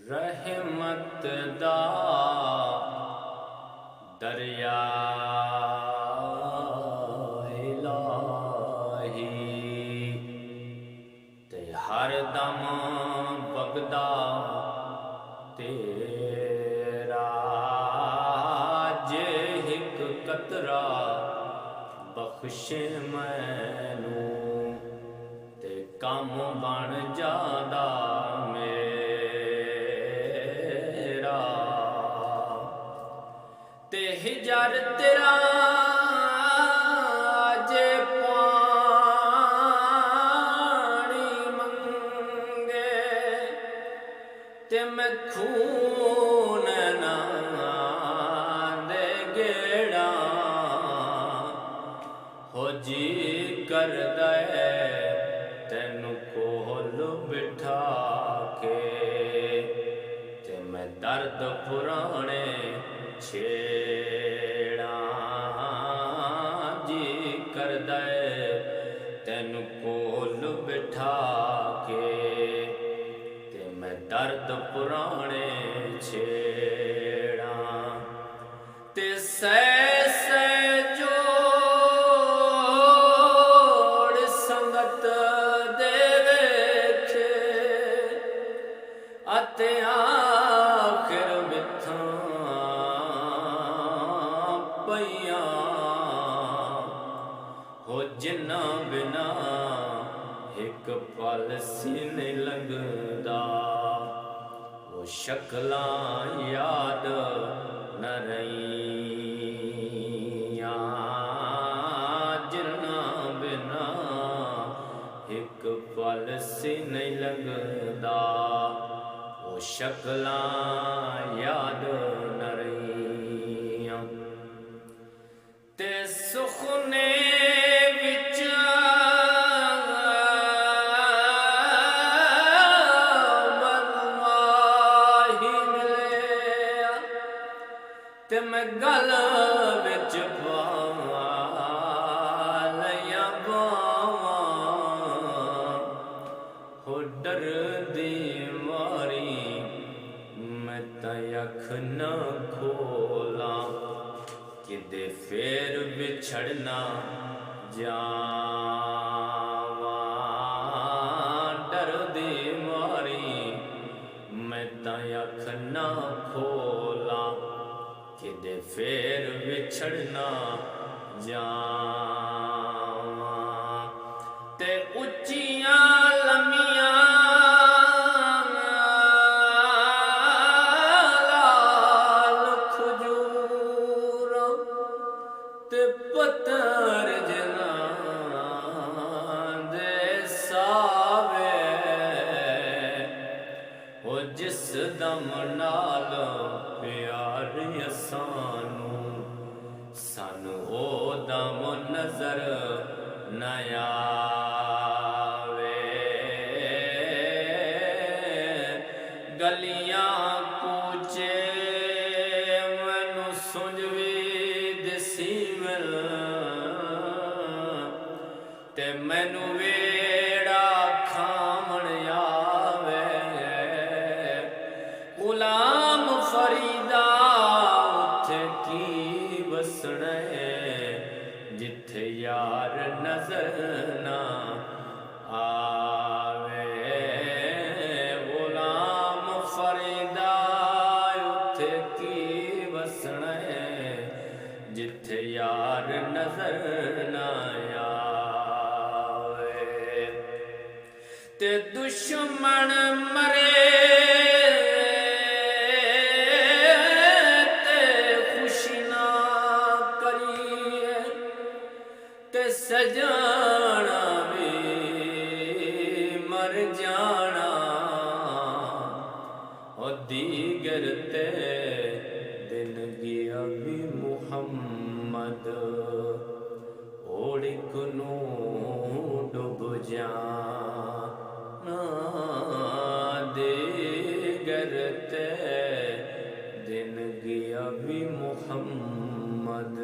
रहमत दा दरिया इलाही ते हर दम बगदा तेरा जे हिक कतरा बख्शे मैनू ते कम बन जादा मेरा ते हिजर तेरा जे पानी मंगे ते मैं खून ना दे गेड़ा हो जी कर दे तेनू कोल बिठा के ते मैं दर्द पुराने छेड़ा जी कर दे तेनू कोल बिठा के ते मैं दर्द पुराने छेड़ा ते सै जोड़ संगत दे वेखे अते आखिर बिथां पईयां हो जिन्ना बिना एक पल सी नहीं लगदा वो शक्लां याद न रहियां जिन्ना बिना एक पल सी नहीं लगदा वो शक्लां याद न रहियां ते सुखने विच मनमाही मिले ते मैं गल विच पा लिया बावां हो डरदी मारी मैं तां अख न खोलां किदे फेर बिछड़ना जावां डरदी मारी मैं तां अख न खोलां किदे फेर बिछड़ना जावां ते उच्चियां लम्मियां पत्थर जना दे सावे हो जिस दम नाल प्यार सानू सानू ओ दम नजर न आवे गलियां कूचे मैनू सुंजवी ते मैनू वेड़ा खामण आवे गुलाम फरीदा उथे की बसने जिथे यार नजर ना आवे गुलाम फरीदा उथे की बसने जिथे यार नजर ना आवे ते दुश्मन मरे ते खुशी ना करिए ते सजाना भी मर जाना ओ दीगर ते दिन गया भी मुहम्मद ओड़िक नू डुब जाना दीगर ते दिन गया भी मुहम्मद